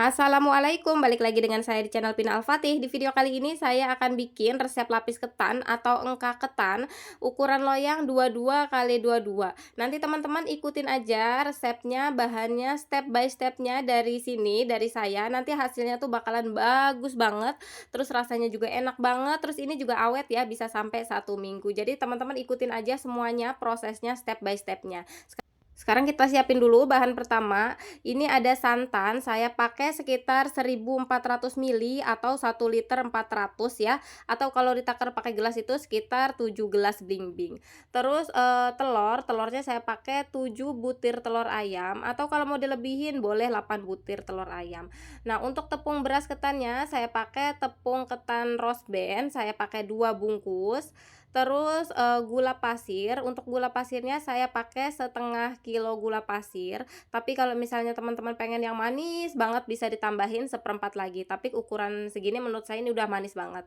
Assalamualaikum, balik lagi dengan saya di channel Pina Al-Fatih. Di video kali ini saya akan bikin resep lapis ketan atau engkak ketan ukuran loyang 22 kali 22. Nanti teman-teman ikutin aja resepnya, bahannya step by stepnya dari sini, dari saya. Nanti hasilnya tuh bakalan bagus banget, terus rasanya juga enak banget, terus ini juga awet ya, bisa sampai 1 minggu. Jadi teman-teman ikutin aja semuanya prosesnya step by stepnya. Sekarang kita siapin dulu bahan pertama. Ini ada santan, saya pakai sekitar 1400 ml atau 1 liter 400 ya. Atau kalau ditakar pakai gelas itu sekitar 7 gelas bling-bling. Terus telurnya saya pakai 7 butir telur ayam atau kalau mau dilebihin boleh 8 butir telur ayam. Nah, untuk tepung beras ketannya saya pakai tepung ketan rose band, saya pakai 2 bungkus. Terus, gula pasir, untuk gula pasirnya saya pakai setengah kilo gula pasir, tapi kalau misalnya teman-teman pengen yang manis banget bisa ditambahin seperempat lagi, tapi ukuran segini menurut saya ini udah manis banget.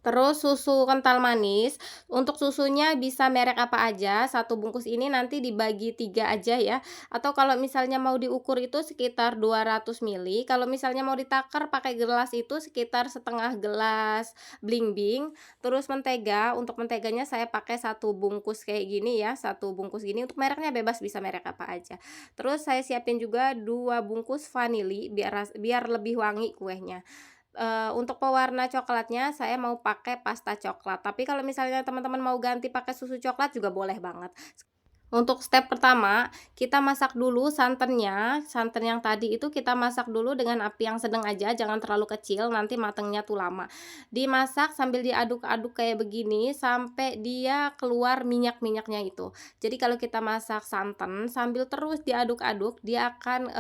Terus susu kental manis, untuk susunya bisa merek apa aja, satu bungkus ini nanti dibagi 3 aja ya, atau kalau misalnya mau diukur itu sekitar 200 ml, kalau misalnya mau ditakar pakai gelas itu sekitar setengah gelas blimbing. Terus mentega, untuk menteganya saya pakai satu bungkus kayak gini ya, satu bungkus gini, untuk mereknya bebas bisa merek apa aja. Terus saya siapin juga 2 bungkus vanili biar lebih wangi kuenya. Untuk pewarna coklatnya saya mau pakai pasta coklat, tapi kalau misalnya teman-teman mau ganti pakai susu coklat juga boleh banget. Untuk step pertama, kita masak dulu santannya. Santan yang tadi itu kita masak dulu dengan api yang sedang aja, jangan terlalu kecil, nanti matangnya tuh lama. Dimasak sambil diaduk-aduk kayak begini sampai dia keluar minyak-minyaknya itu. Jadi kalau kita masak santan sambil terus diaduk-aduk, dia akan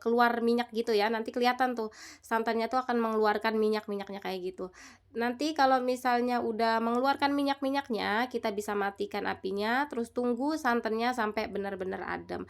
keluar minyak gitu ya. Nanti kelihatan tuh santannya tuh akan mengeluarkan minyak-minyaknya kayak gitu. Nanti kalau misalnya udah mengeluarkan minyak-minyaknya, kita bisa matikan apinya, terus tunggu santannya sampai benar-benar adem.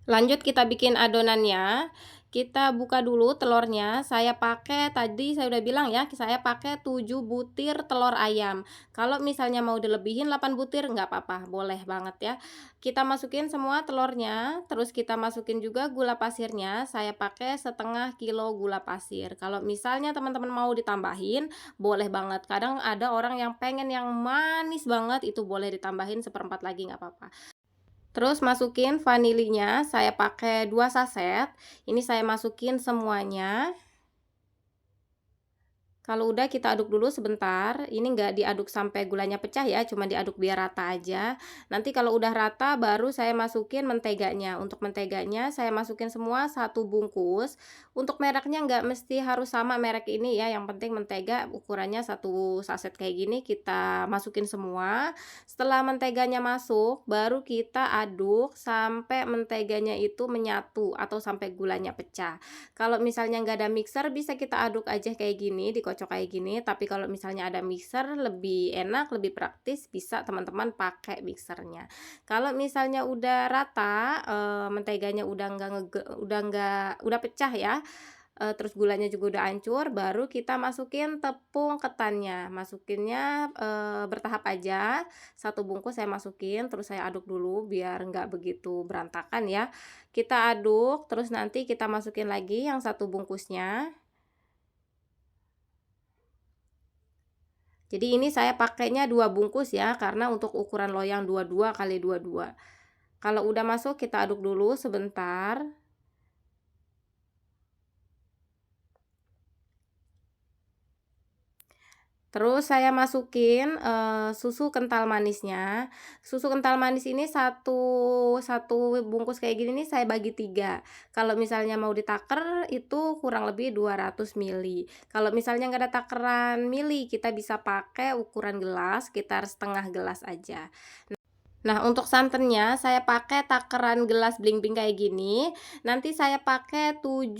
Lanjut kita bikin adonannya. Kita buka dulu telurnya. Saya pakai tadi saya udah bilang ya, saya pakai 7 butir telur ayam. Kalau misalnya mau dilebihin 8 butir nggak apa-apa, boleh banget ya. Kita masukin semua telurnya, terus kita masukin juga gula pasirnya. Saya pakai setengah kilo gula pasir. Kalau misalnya teman-teman mau ditambahin, boleh banget. Kadang ada orang yang pengen yang manis banget, itu boleh ditambahin seperempat lagi nggak apa-apa. Terus masukin vanilinya, saya pakai 2 saset, ini saya masukin semuanya. Kalau udah kita aduk dulu sebentar, ini nggak diaduk sampai gulanya pecah ya, cuma diaduk biar rata aja. Nanti kalau udah rata baru saya masukin menteganya. Untuk menteganya saya masukin semua satu bungkus. Untuk mereknya nggak mesti harus sama merek ini ya, yang penting mentega ukurannya satu saset kayak gini kita masukin semua. Setelah menteganya masuk, baru kita aduk sampai menteganya itu menyatu atau sampai gulanya pecah. Kalau misalnya nggak ada mixer bisa kita aduk aja kayak gini, dikocok kayak gini, tapi kalau misalnya ada mixer lebih enak, lebih praktis, bisa teman-teman pakai mixernya. Kalau misalnya udah rata, menteganya udah pecah ya, terus gulanya juga udah hancur, baru kita masukin tepung ketannya. Masukinnya, bertahap aja, satu bungkus saya masukin, terus saya aduk dulu biar nggak begitu berantakan ya. Kita aduk, terus nanti kita masukin lagi yang satu bungkusnya. Jadi ini saya pakainya 2 bungkus ya, karena untuk ukuran loyang 22 kali 22. Kalau udah masuk kita aduk dulu sebentar. Terus saya masukin, susu kental manisnya. Susu kental manis ini satu bungkus kayak gini nih saya bagi 3. Kalau misalnya mau ditaker itu kurang lebih 200 ml. Kalau misalnya nggak ada takeran mili, kita bisa pakai ukuran gelas, sekitar setengah gelas aja. Nah, untuk santannya saya pakai takaran gelas bling-bling kayak gini. Nanti saya pakai 7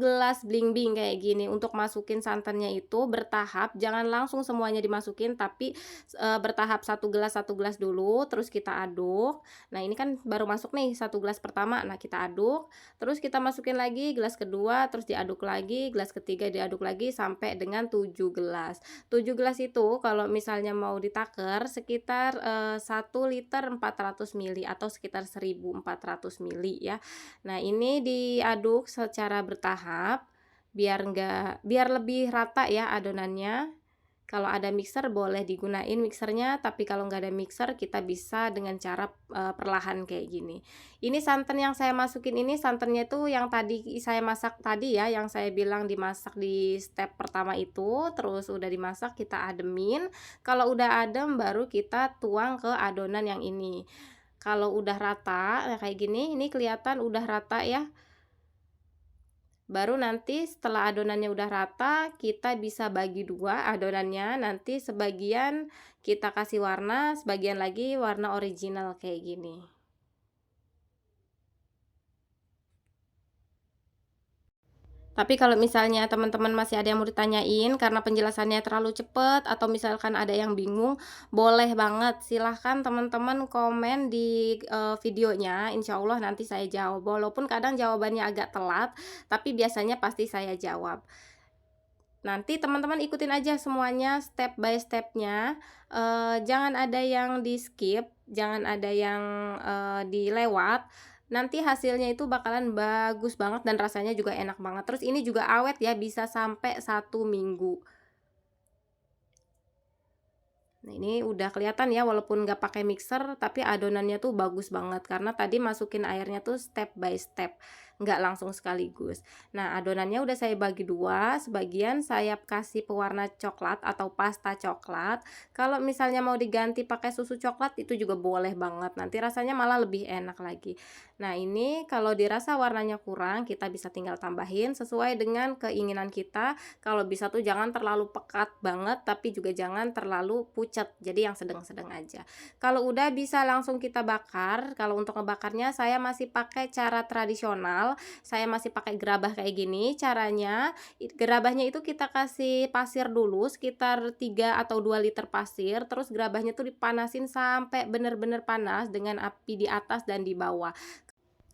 gelas bling-bling kayak gini. Untuk masukin santannya itu bertahap, jangan langsung semuanya dimasukin, tapi bertahap satu gelas dulu, terus kita aduk. Nah, ini kan baru masuk nih satu gelas pertama. Nah, kita aduk, terus kita masukin lagi gelas kedua, terus diaduk lagi, gelas ketiga diaduk lagi sampai dengan 7 gelas. 7 gelas itu kalau misalnya mau ditaker sekitar 1 liter sekitar 400 ml atau sekitar 1400 ml ya. Nah, ini diaduk secara bertahap biar lebih rata ya adonannya. Kalau ada mixer boleh digunain mixernya, tapi kalau nggak ada mixer kita bisa dengan cara perlahan kayak gini. Ini santan yang saya masukin ini santannya itu yang tadi saya masak tadi ya, yang saya bilang dimasak di step pertama itu, terus udah dimasak kita ademin. Kalau udah adem baru kita tuang ke adonan yang ini. Kalau udah rata, nah kayak gini, ini kelihatan udah rata ya. Baru nanti setelah adonannya udah rata, kita bisa bagi dua adonannya, nanti sebagian kita kasih warna, sebagian lagi warna original kayak gini. Tapi kalau misalnya teman-teman masih ada yang mau ditanyain karena penjelasannya terlalu cepet atau misalkan ada yang bingung, boleh banget silahkan teman-teman komen di videonya, insya Allah nanti saya jawab. Walaupun kadang jawabannya agak telat, tapi biasanya pasti saya jawab. Nanti teman-teman ikutin aja semuanya step by stepnya, jangan ada yang di-skip, jangan ada yang dilewat. Nanti hasilnya itu bakalan bagus banget dan rasanya juga enak banget. Terus ini juga awet ya, bisa sampai 1 minggu. Nah, ini udah kelihatan ya walaupun nggak pakai mixer, tapi adonannya tuh bagus banget karena tadi masukin airnya tuh step by step, nggak langsung sekaligus. Nah, adonannya udah saya bagi dua, sebagian saya kasih pewarna coklat atau pasta coklat. Kalau misalnya mau diganti pakai susu coklat itu juga boleh banget, nanti rasanya malah lebih enak lagi. Nah, ini kalau dirasa warnanya kurang, kita bisa tinggal tambahin sesuai dengan keinginan kita. Kalau bisa tuh jangan terlalu pekat banget, tapi juga jangan terlalu pucat, jadi yang sedang-sedang aja. Kalau udah bisa langsung kita bakar. Kalau untuk ngebakarnya saya masih pakai cara tradisional, saya masih pakai gerabah kayak gini. Caranya, gerabahnya itu kita kasih pasir dulu sekitar 3 atau 2 liter pasir, terus gerabahnya tuh dipanasin sampai bener-bener panas dengan api di atas dan di bawah.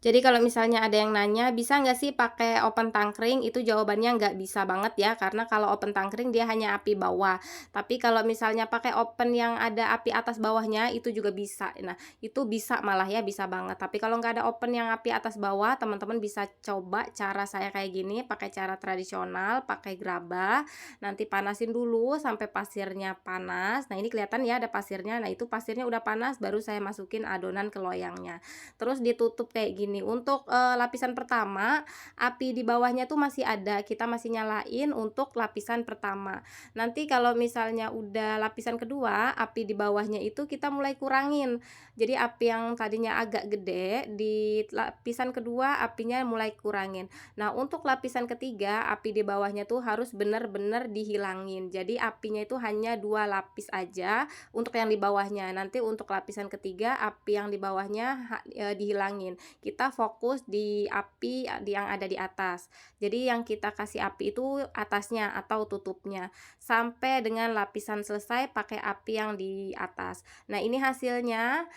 Jadi kalau misalnya ada yang nanya, bisa nggak sih pakai oven tangkring? Itu jawabannya nggak bisa banget ya, karena kalau oven tangkring dia hanya api bawah. Tapi kalau misalnya pakai oven yang ada api atas bawahnya, itu juga bisa. Nah, itu bisa malah ya, bisa banget. Tapi kalau nggak ada oven yang api atas bawah, teman-teman bisa coba cara saya kayak gini, pakai cara tradisional, pakai gerabah. Nanti panasin dulu sampai pasirnya panas. Nah, ini kelihatan ya ada pasirnya. Nah, itu pasirnya udah panas, baru saya masukin adonan ke loyangnya. Terus ditutup kayak gini. Untuk lapisan pertama, api di bawahnya tuh masih ada, kita masih nyalain untuk lapisan pertama. Nanti kalau misalnya udah lapisan kedua, api di bawahnya itu kita mulai kurangin. Jadi api yang tadinya agak gede, di lapisan kedua apinya mulai kurangin. Nah, untuk lapisan ketiga, api di bawahnya tuh harus benar-benar dihilangin. Jadi apinya itu hanya 2 lapis aja untuk yang di bawahnya. Nanti untuk lapisan ketiga, api yang di bawahnya dihilangin. Kita fokus di api yang ada di atas. Jadi yang kita kasih api itu atasnya atau tutupnya. Sampai dengan lapisan selesai pakai api yang di atas. Nah, ini hasilnya,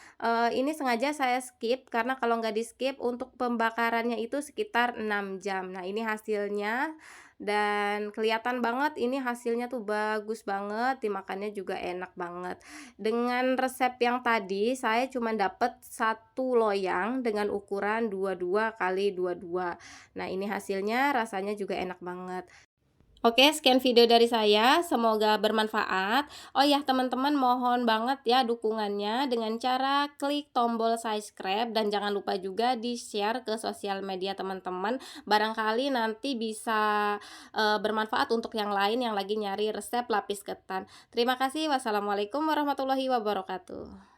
ini sengaja saya skip karena kalau nggak di-skip untuk pembakarannya itu sekitar 6 jam. Nah, ini hasilnya dan kelihatan banget ini hasilnya tuh bagus banget, dimakannya juga enak banget. Dengan resep yang tadi saya cuma dapet 1 loyang dengan ukuran 22 kali 22. Nah, ini hasilnya rasanya juga enak banget. Oke, sekian video dari saya, semoga bermanfaat. Oh ya, teman-teman mohon banget ya dukungannya dengan cara klik tombol subscribe dan jangan lupa juga di-share ke sosial media teman-teman. Barangkali nanti bisa bermanfaat untuk yang lain yang lagi nyari resep lapis ketan. Terima kasih. Wassalamualaikum warahmatullahi wabarakatuh.